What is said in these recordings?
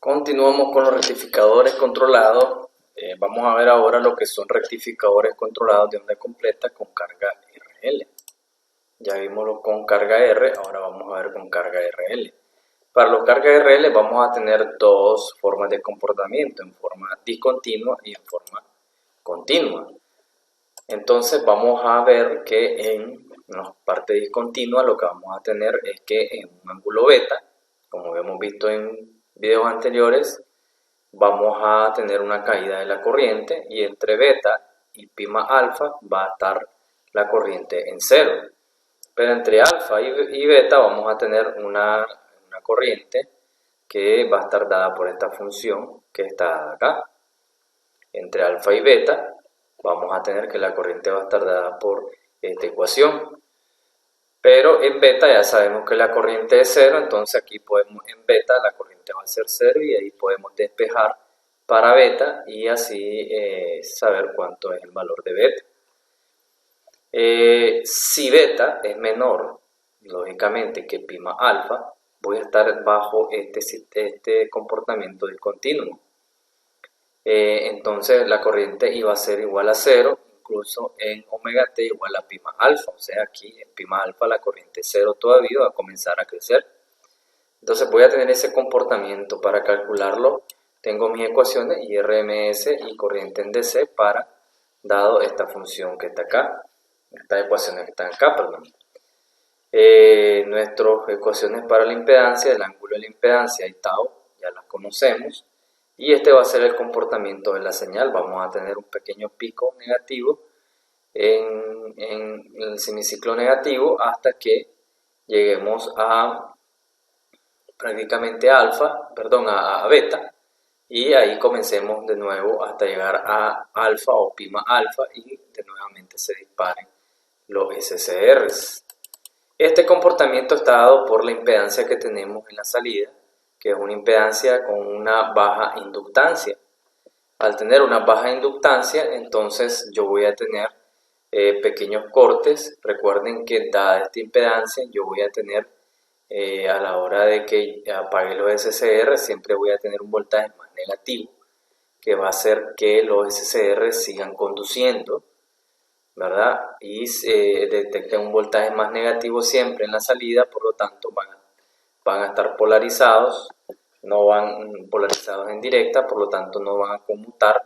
Continuamos con los rectificadores controlados. Vamos a ver ahora lo que son rectificadores controlados de onda completa con carga RL. Ya vimos lo con carga R, ahora vamos a ver con carga RL. Para los cargas RL vamos a tener dos formas de comportamiento, en forma discontinua y en forma continua. Entonces vamos a ver que en la parte discontinua lo que vamos a tener es que en un ángulo beta, como hemos visto en videos anteriores, vamos a tener una caída de la corriente y entre beta y pi más alfa va a estar la corriente en cero. Pero entre alfa y beta vamos a tener una corriente que va a estar dada por esta función que está acá. Entre alfa y beta vamos a tener que la corriente va a estar dada por esta ecuación. Pero en beta ya sabemos que la corriente es cero, entonces aquí podemos, en beta la corriente va a ser cero y ahí podemos despejar para beta y así saber cuánto es el valor de beta. Si beta es menor, lógicamente, que pi más alfa, voy a estar bajo este comportamiento discontinuo. Entonces la corriente iba a ser igual a cero, incluso en omega t igual a pi más alfa, o sea aquí en pi más alfa la corriente cero todavía va a comenzar a crecer. Entonces voy a tener ese comportamiento. Para calcularlo tengo mis ecuaciones y RMS y corriente en DC para, dado esta función que está acá, estas ecuaciones que están acá, perdón. Nuestras ecuaciones para la impedancia, el ángulo de la impedancia y tau, ya las conocemos. Y este va a ser el comportamiento de la señal. Vamos a tener un pequeño pico negativo en el semiciclo negativo hasta que lleguemos a prácticamente a beta, y ahí comencemos de nuevo hasta llegar a alfa o pi más alfa y de nuevamente se disparen los SCRs. Este comportamiento está dado por la impedancia que tenemos en la salida, que es una impedancia con una baja inductancia. Al tener una baja inductancia, entonces yo voy a tener pequeños cortes. Recuerden que dada esta impedancia, yo voy a tener, a la hora de que apague los SCR, siempre voy a tener un voltaje más negativo, que va a hacer que los SCR sigan conduciendo, ¿verdad? Y detecten un voltaje más negativo siempre en la salida, por lo tanto van a estar polarizados, no van polarizados en directa, por lo tanto no van a conmutar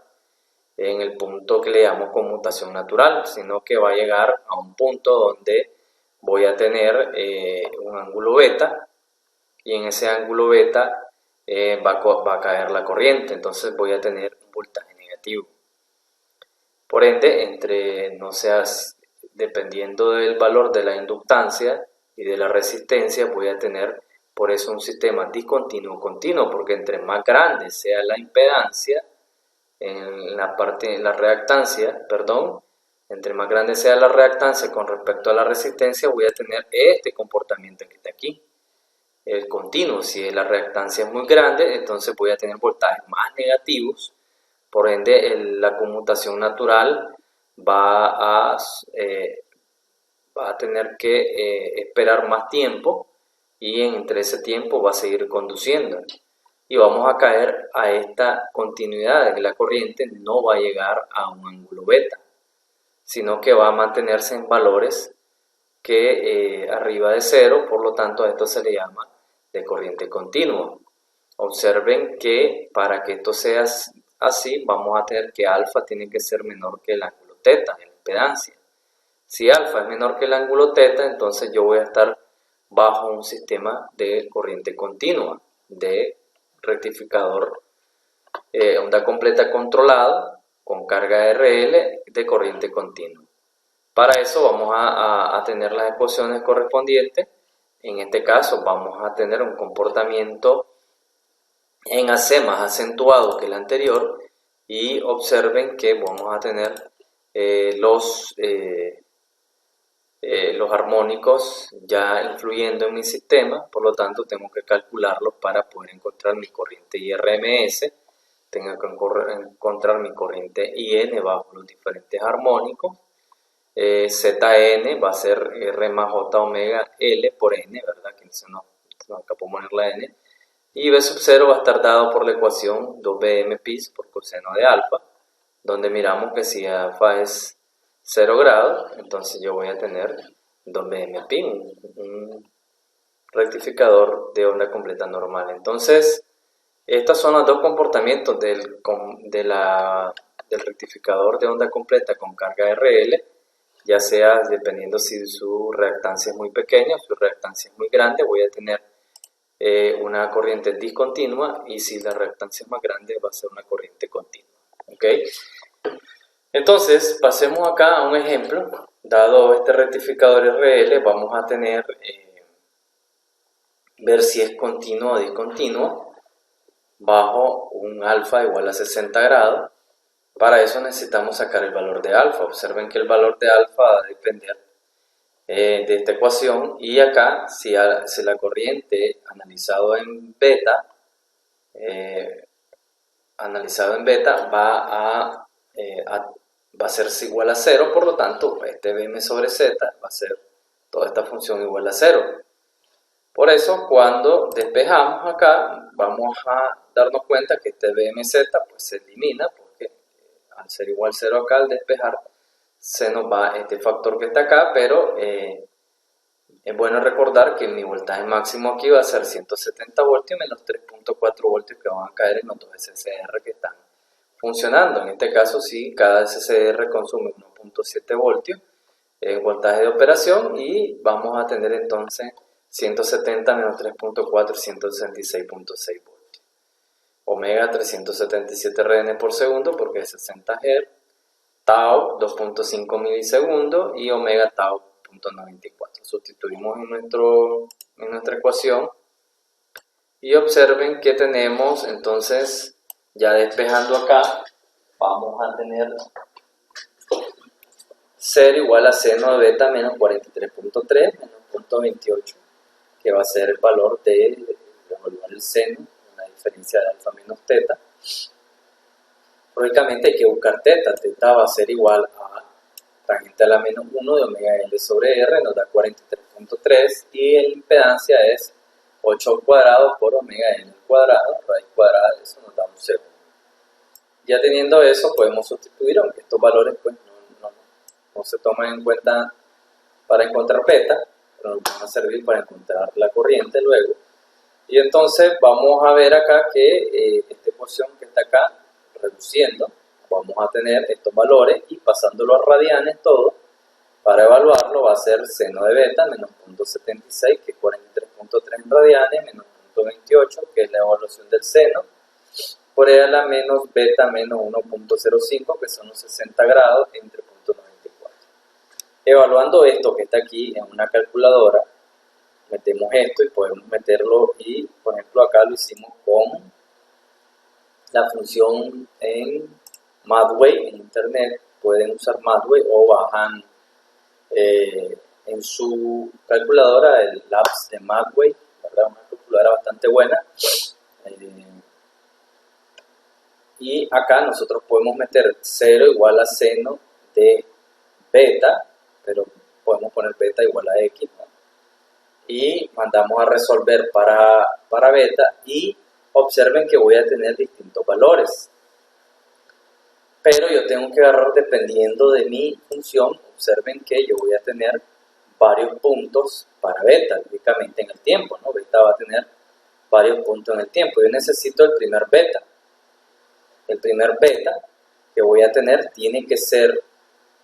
en el punto que le llamamos conmutación natural, sino que va a llegar a un punto donde voy a tener un ángulo beta, y en ese ángulo beta va a caer la corriente, entonces voy a tener un voltaje negativo. Por ende, dependiendo del valor de la inductancia y de la resistencia, voy a tener por eso un sistema discontinuo continuo, porque entre más grande sea la impedancia en la reactancia, entre más grande sea la reactancia con respecto a la resistencia, voy a tener este comportamiento que está aquí, el continuo. Si la reactancia es muy grande, entonces voy a tener voltajes más negativos. Por ende, la conmutación natural va a tener que esperar más tiempo, y entre ese tiempo va a seguir conduciendo. Y vamos a caer a esta continuidad de que la corriente no va a llegar a un ángulo beta, sino que va a mantenerse en valores que arriba de cero, por lo tanto a esto se le llama de corriente continua. Observen que para que esto sea así, vamos a tener que alfa tiene que ser menor que el ángulo teta en la impedancia. Si alfa es menor que el ángulo teta, entonces yo voy a estar bajo un sistema de corriente continua, de rectificador onda completa controlada con carga RL de corriente continua. Para eso vamos a tener las ecuaciones correspondientes. En este caso vamos a tener un comportamiento en AC más acentuado que el anterior, y observen que vamos a tener los armónicos ya influyendo en mi sistema, por lo tanto tengo que calcularlos para poder encontrar mi corriente IRMS, tengo que encontrar mi corriente IN bajo los diferentes armónicos. ZN va a ser R más J omega L por N, ¿verdad? Que se nos acabó poner la N. Y B sub 0 va a estar dado por la ecuación 2bm pi por coseno de alfa, donde miramos que si alfa es 0 grados, entonces yo voy a tener 2bm pi, un rectificador de onda completa normal. Entonces, estos son los dos comportamientos del rectificador de onda completa con carga RL, ya sea dependiendo si su reactancia es muy pequeña o su reactancia es muy grande, voy a tener una corriente discontinua, y si la reactancia es más grande va a ser una corriente continua. ¿Ok? Entonces, pasemos acá a un ejemplo. Dado este rectificador RL, vamos a tener ver si es continuo o discontinuo bajo un alfa igual a 60 grados. Para eso necesitamos sacar el valor de alfa. Observen que el valor de alfa va a depender de esta ecuación, y acá si la corriente analizado en beta va a ser igual a 0, por lo tanto este Bm sobre Z va a ser toda esta función igual a 0. Por eso cuando despejamos acá vamos a darnos cuenta que este BMZ pues se elimina, porque al ser igual 0 acá, al despejar se nos va este factor que está acá, pero es bueno recordar que mi voltaje máximo aquí va a ser 170 voltios menos 3.4 voltios que van a caer en los dos SCR que están funcionando. En este caso, sí, cada SCR consume 1.7 voltios en voltaje de operación, y vamos a tener entonces 170 menos 3.4, 166.6 voltios. Omega 377 rn por segundo porque es 60 Hz, tau 2.5 milisegundos y omega tau 0.94. Sustituimos en nuestra ecuación y observen que tenemos entonces, ya despejando acá, vamos a tener 0 igual a seno de beta menos 43.3 menos 0.28, que va a ser el valor de evaluar el seno, una diferencia de alfa menos teta. Lógicamente hay que buscar teta. Teta va a ser igual a tangente a la menos 1 de omega L sobre R, nos da 43.3, y la impedancia es 8 al cuadrado por omega L al cuadrado, raíz cuadrada de eso nos da un segundo. Ya teniendo eso podemos sustituir, aunque estos valores pues no se toman en cuenta para encontrar beta, pero nos van a servir para encontrar la corriente luego. Y entonces vamos a ver acá que esta ecuación que está acá, reduciendo, vamos a tener estos valores y pasándolo a radianes todo, para evaluarlo va a ser seno de beta menos 0.76, que es 43.3 en radianes, menos 0.28, que es la evaluación del seno, por E a la menos beta menos 1.05, que son los 60 grados, entre 0.94. Evaluando esto que está aquí en una calculadora, metemos esto y podemos meterlo, y por ejemplo acá lo hicimos con la función en Mathway. En internet pueden usar Mathway o bajan en su calculadora el Labs de Mathway, ¿verdad? Una calculadora bastante buena. Y acá nosotros podemos meter 0 igual a seno de beta, pero podemos poner beta igual a x, ¿no? Y mandamos a resolver para beta, y observen que voy a tener distintos valores, pero yo tengo que agarrar dependiendo de mi función. Observen que yo voy a tener varios puntos para beta, lógicamente en el tiempo, ¿no? Beta va a tener varios puntos en el tiempo. Yo necesito el primer beta. El primer beta que voy a tener tiene que ser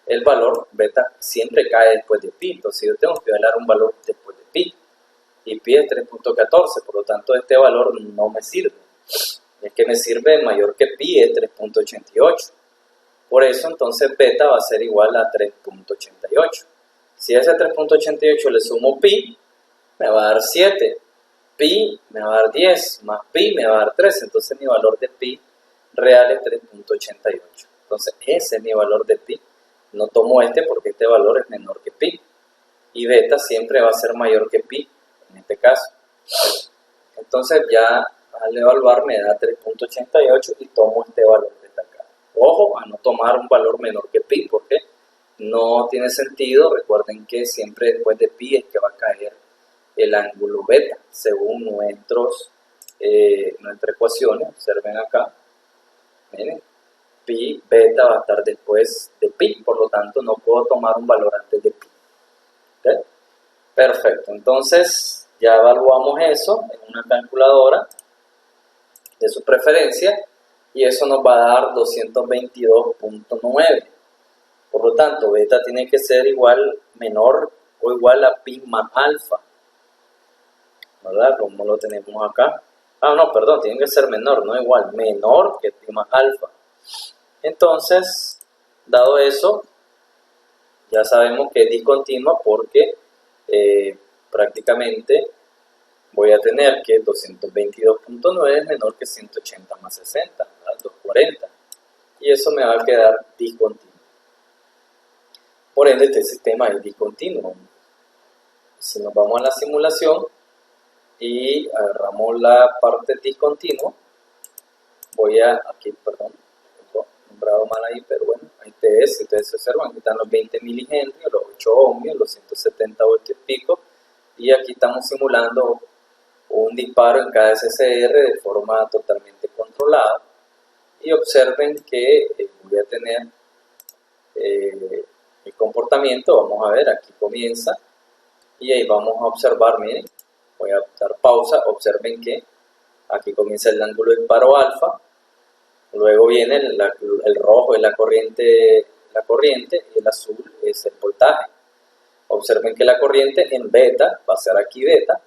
el valor beta, siempre cae después de pi, entonces yo tengo que dar un valor después de pi, y pi es 3.14, por lo tanto este valor no me sirve. El que me sirve mayor que pi es 3.88, por eso entonces beta va a ser igual a 3.88. Si a ese 3.88 le sumo pi, me va a dar 7, pi me va a dar 10, más pi me va a dar 13, entonces mi valor de pi real es 3.88. Entonces ese es mi valor de pi. No tomo este porque este valor es menor que pi, y beta siempre va a ser mayor que pi en este caso. Entonces ya al evaluar me da 3.88 y tomo este valor de acá. Ojo a no tomar un valor menor que pi porque no tiene sentido. Recuerden que siempre después de pi es que va a caer el ángulo beta según nuestros nuestra ecuación. Observen acá, miren, pi beta va a estar después de pi, por lo tanto no puedo tomar un valor antes de pi. ¿Okay? Perfecto, entonces ya evaluamos eso en una calculadora de su preferencia y eso nos va a dar 222.9. Por lo tanto, beta tiene que ser igual, menor o igual a pi más alfa, ¿verdad? Como lo tenemos acá. Ah, no, perdón, tiene que ser menor, no igual, menor que pi más alfa. Entonces, dado eso, ya sabemos que es discontinua porque prácticamente voy a tener que 222.9 es menor que 180 más 60, ¿verdad? 240. Y eso me va a quedar discontinuo. Por ende, este sistema es discontinuo. Si nos vamos a la simulación y agarramos la parte discontinua, aquí, perdón, tengo nombrado mal ahí, pero bueno, ahí si ustedes observan, aquí están los 20 milihenrios, los 8 ohmios, los 170 voltios y pico, y aquí estamos simulando un disparo en cada SCR de forma totalmente controlada, y observen que voy a tener el comportamiento. Vamos a ver, aquí comienza y ahí vamos a observar, miren, voy a dar pausa, observen que aquí comienza el ángulo de disparo alfa, luego viene el rojo es la corriente y el azul es el voltaje. Observen que la corriente en beta va a ser aquí beta,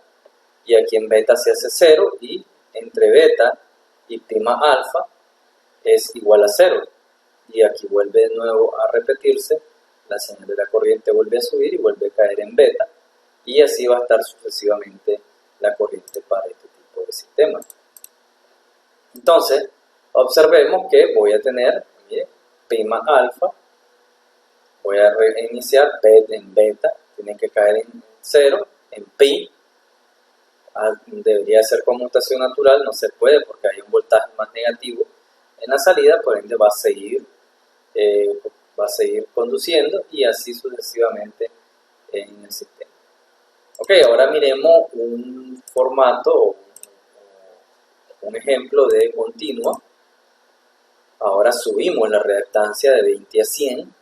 y aquí en beta se hace 0, y entre beta y prima alfa es igual a 0. Y aquí vuelve de nuevo a repetirse, la señal de la corriente vuelve a subir y vuelve a caer en beta. Y así va a estar sucesivamente la corriente para este tipo de sistema. Entonces, observemos que voy a tener, mire, prima alfa, voy a reiniciar beta en beta, tiene que caer en 0, en pi, debería ser conmutación natural, no se puede porque hay un voltaje más negativo en la salida, por ende va a seguir conduciendo y así sucesivamente en el sistema. Ok, ahora miremos un formato o un ejemplo de continua. Ahora subimos la reactancia de 20 a 100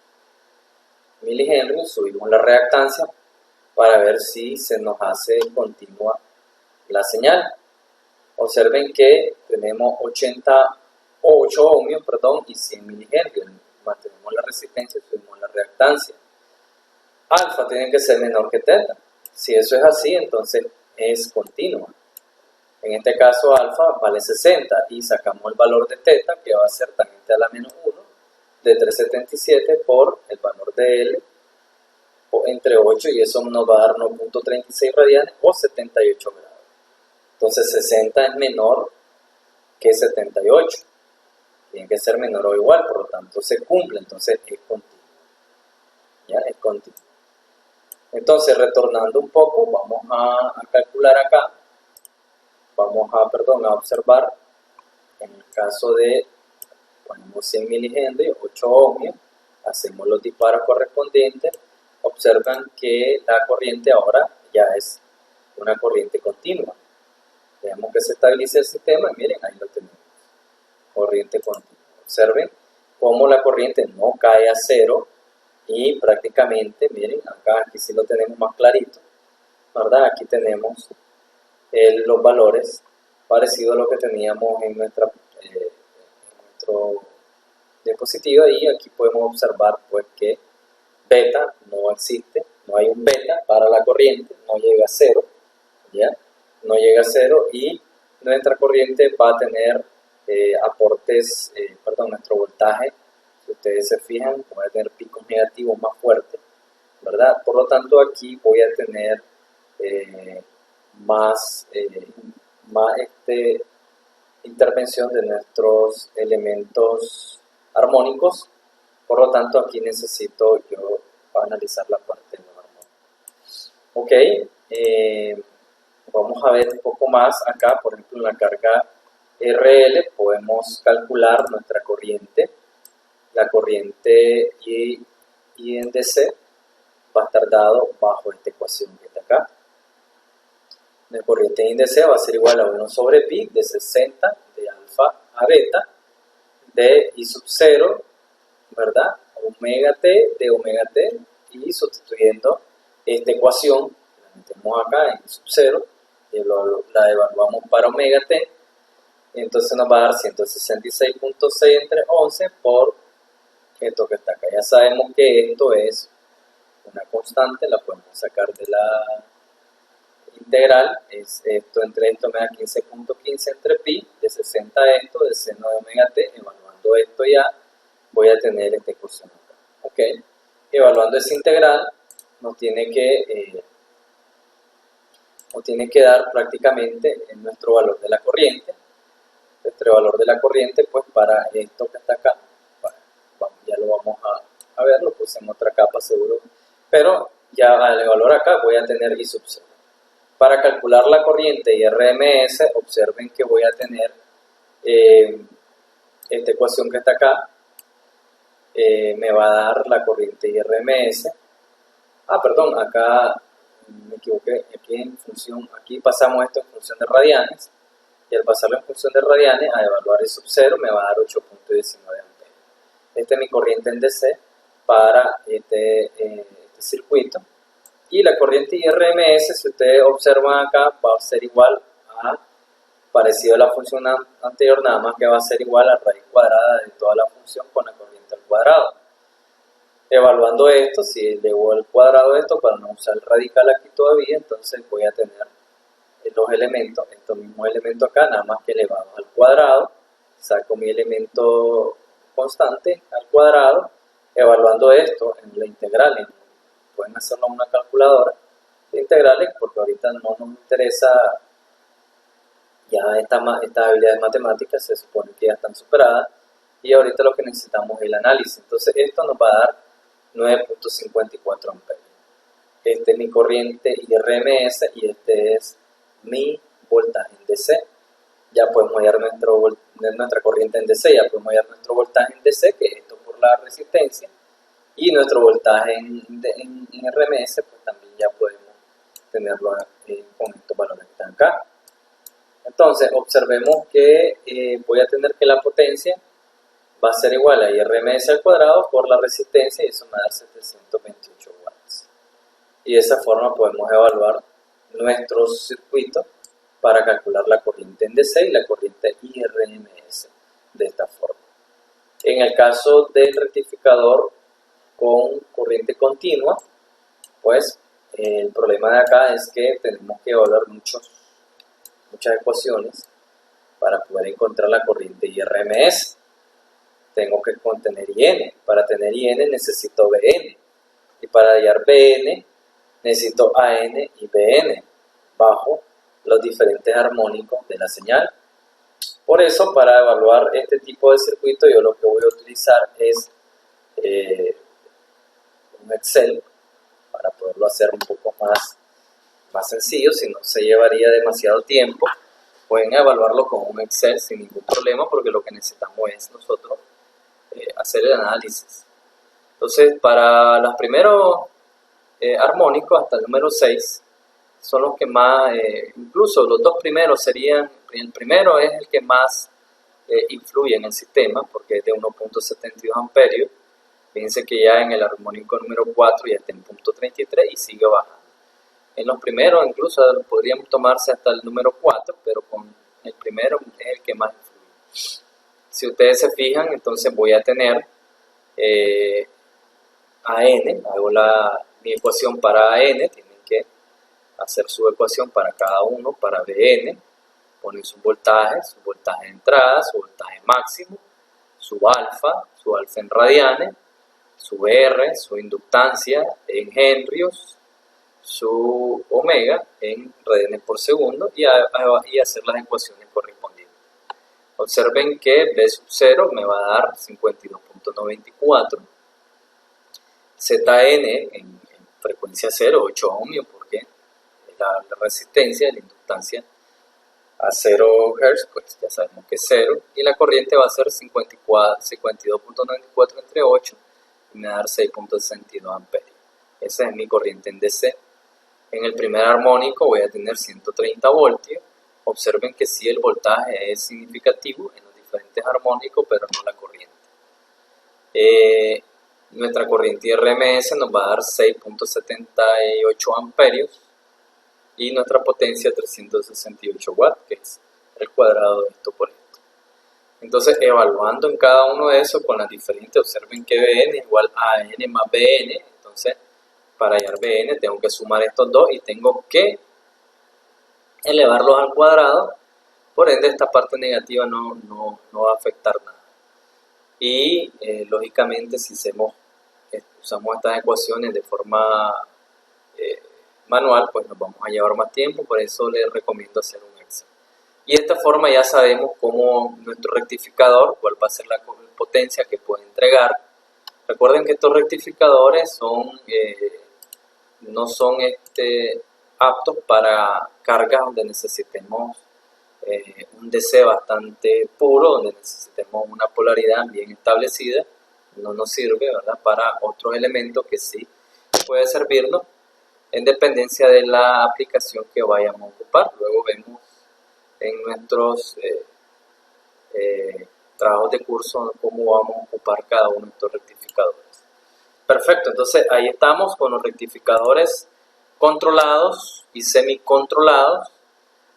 milihenrios, subimos la reactancia para ver si se nos hace continua la señal. Observen que tenemos 88 ohmios, y 100 milihenrios. Mantenemos la resistencia y subimos la reactancia. Alfa tiene que ser menor que teta. Si eso es así, entonces es continua. En este caso alfa vale 60 y sacamos el valor de teta, que va a ser tangente a la menos 1 de 377 por el valor de L entre 8, y eso nos va a dar 9.36 radianes o 78 grados. Entonces 60 es menor que 78. Tiene que ser menor o igual, por lo tanto se cumple, entonces es continuo. ¿Ya? Es continuo. Entonces, retornando un poco, vamos a calcular acá. Vamos a observar, en el caso de, ponemos 100 milihenrios, 8 ohmios, hacemos los disparos correspondientes, observan que la corriente ahora ya es una corriente continua. Veamos que se estabilice el sistema y miren, ahí lo tenemos, corriente continua. Observen cómo la corriente no cae a 0 y prácticamente, miren, acá aquí sí lo tenemos más clarito, ¿verdad? Aquí tenemos los valores parecidos a lo que teníamos en nuestra nuestro diapositiva, y aquí podemos observar pues que beta no existe, no hay un beta para la corriente, no llega a 0, ¿ya? No llega a 0 y nuestra corriente va a tener nuestro voltaje, si ustedes se fijan, va a tener picos negativos más fuertes, ¿verdad? Por lo tanto, aquí voy a tener más intervención de nuestros elementos armónicos. Por lo tanto, aquí necesito yo analizar la parte de los armónicos. Ok, vamos a ver un poco más acá. Por ejemplo, en la carga RL podemos calcular nuestra corriente. La corriente I en DC va a estar dado bajo esta ecuación que está acá. La corriente en DC va a ser igual a 1 sobre pi de 60 de alfa a beta de I sub 0, ¿verdad? Omega t de omega t, y sustituyendo esta ecuación, la metemos acá en I sub 0, y la evaluamos para omega t, entonces nos va a dar 166.6 entre 11 por esto que está acá. Ya sabemos que esto es una constante, la podemos sacar de la integral, es esto entre esto me da 15.15 entre pi, de 60 a esto, de seno de omega t, evaluando esto ya, voy a tener esta ecuación acá. Ok, evaluando esa integral, nos tiene que dar prácticamente nuestro valor de la corriente. Nuestro valor de la corriente, pues para esto que está acá, ya lo vamos a ver, lo puse en otra capa seguro, pero ya al evaluar acá voy a tener I sub 0. Para calcular la corriente y RMS, observen que voy a tener esta ecuación que está acá, me va a dar la corriente y RMS. Perdón, acá me equivoqué, aquí pasamos esto en función de radianes, y al pasarlo en función de radianes, a evaluar I sub 0 me va a dar 8.19 amperios. Esta es mi corriente en DC para este circuito. Y la corriente IRMS, si ustedes observan acá, va a ser igual a, parecido a la función anterior, nada más que va a ser igual a raíz cuadrada de toda la función con la corriente al cuadrado. Evaluando esto, si elevo al cuadrado esto para no usar el radical aquí todavía, entonces voy a tener los elementos, estos mismos elementos acá, nada más que elevados al cuadrado, saco mi elemento constante al cuadrado, evaluando esto en la integral, pueden hacerlo en una calculadora de integrales, porque ahorita no nos interesa, ya estas habilidades matemáticas se supone que ya están superadas, y ahorita lo que necesitamos es el análisis. Entonces esto nos va a dar 9.54 amperios. Este es mi corriente IRMS y este es mi voltaje en DC. Ya podemos hallar nuestra corriente en DC, ya podemos hallar nuestro voltaje en DC, que es esto por la resistencia, y nuestro voltaje en RMS, pues también ya podemos tenerlo con estos valores que están acá. Entonces, observemos que voy a tener que la potencia va a ser igual a IRMS al cuadrado por la resistencia, y eso me da 728 watts. Y de esa forma podemos evaluar nuestros circuitos para calcular la corriente en DC y la corriente IRMS de esta forma. En el caso del rectificador con corriente continua, pues el problema de acá es que tenemos que evaluar muchas ecuaciones para poder encontrar la corriente IRMS. Tengo que contener IN. Para tener IN necesito BN. Y para hallar BN necesito AN y BN bajo los diferentes armónicos de la señal. Por eso, para evaluar este tipo de circuito, yo lo que voy a utilizar es un Excel, para poderlo hacer un poco más sencillo, si no se llevaría demasiado tiempo. Pueden evaluarlo con un Excel sin ningún problema, porque lo que necesitamos es nosotros hacer el análisis. Entonces, para los primeros armónicos hasta el número 6 son los que más, incluso los dos primeros serían, el primero es el que más influye en el sistema, porque es de 1.72 amperios. Fíjense que ya en el armónico número 4 ya está en punto 33 y sigue bajando. En los primeros incluso podrían tomarse hasta el número 4, pero con el primero es el que más influye. Si ustedes se fijan, entonces voy a tener AN, hago mi ecuación para AN, tienen que hacer su ecuación para cada uno, para BN, ponen su voltaje de entrada, su voltaje máximo, su alfa en radianes, su R, su inductancia en henrios, su omega en radianes por segundo, y hacer las ecuaciones correspondientes. Observen que B sub 0 me va a dar 52.94, ZN en frecuencia 0, 8 ohmios, porque la resistencia, la inductancia a 0 Hz, pues ya sabemos que es 0, y la corriente va a ser 52.94 entre 8, y me va a dar 6.62 amperios. Esa es mi corriente en DC. En el primer armónico voy a tener 130 voltios. Observen que sí, el voltaje es significativo en los diferentes armónicos, pero no la corriente. Nuestra corriente RMS nos va a dar 6.78 amperios y nuestra potencia 368 watts, que es el cuadrado de esto por esto. Entonces, evaluando en cada uno de esos con las diferentes, observen que Bn es igual a N más Bn. Entonces, para hallar Bn tengo que sumar estos dos y tengo que elevarlos al cuadrado. Por ende, esta parte negativa no va a afectar nada. Y lógicamente, si usamos estas ecuaciones de forma manual, pues nos vamos a llevar más tiempo. Por eso les recomiendo hacer un Excel. Y de esta forma ya sabemos cómo nuestro rectificador, cuál va a ser la potencia que puede entregar. Recuerden que estos rectificadores no son aptos para cargas donde necesitemos un DC bastante puro, donde necesitemos una polaridad bien establecida. No nos sirve, ¿verdad?, para otros elementos que sí puede servirnos en dependencia de la aplicación que vayamos a ocupar. Luego vemos en nuestros trabajos de curso cómo vamos a ocupar cada uno de estos rectificadores. Perfecto, entonces ahí estamos con los rectificadores controlados y semicontrolados.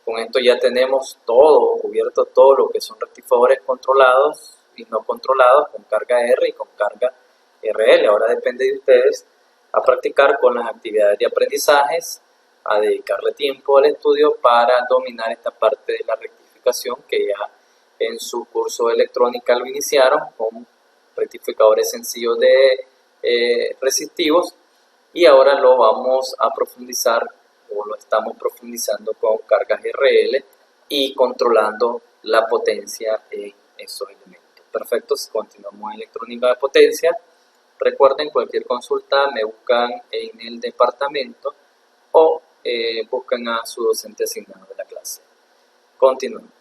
Con esto ya tenemos todo cubierto, todo lo que son rectificadores controlados y no controlados, con carga R y con carga RL. Ahora depende de ustedes a practicar con las actividades de aprendizajes, a dedicarle tiempo al estudio para dominar esta parte de la rectificación que ya en su curso de electrónica lo iniciaron con rectificadores sencillos de resistivos, y ahora lo vamos a profundizar o lo estamos profundizando con cargas RL y controlando la potencia en esos elementos. Perfecto, continuamos en electrónica de potencia. Recuerden, cualquier consulta me buscan en el departamento o buscan a su docente asignado de la clase. Continuamos.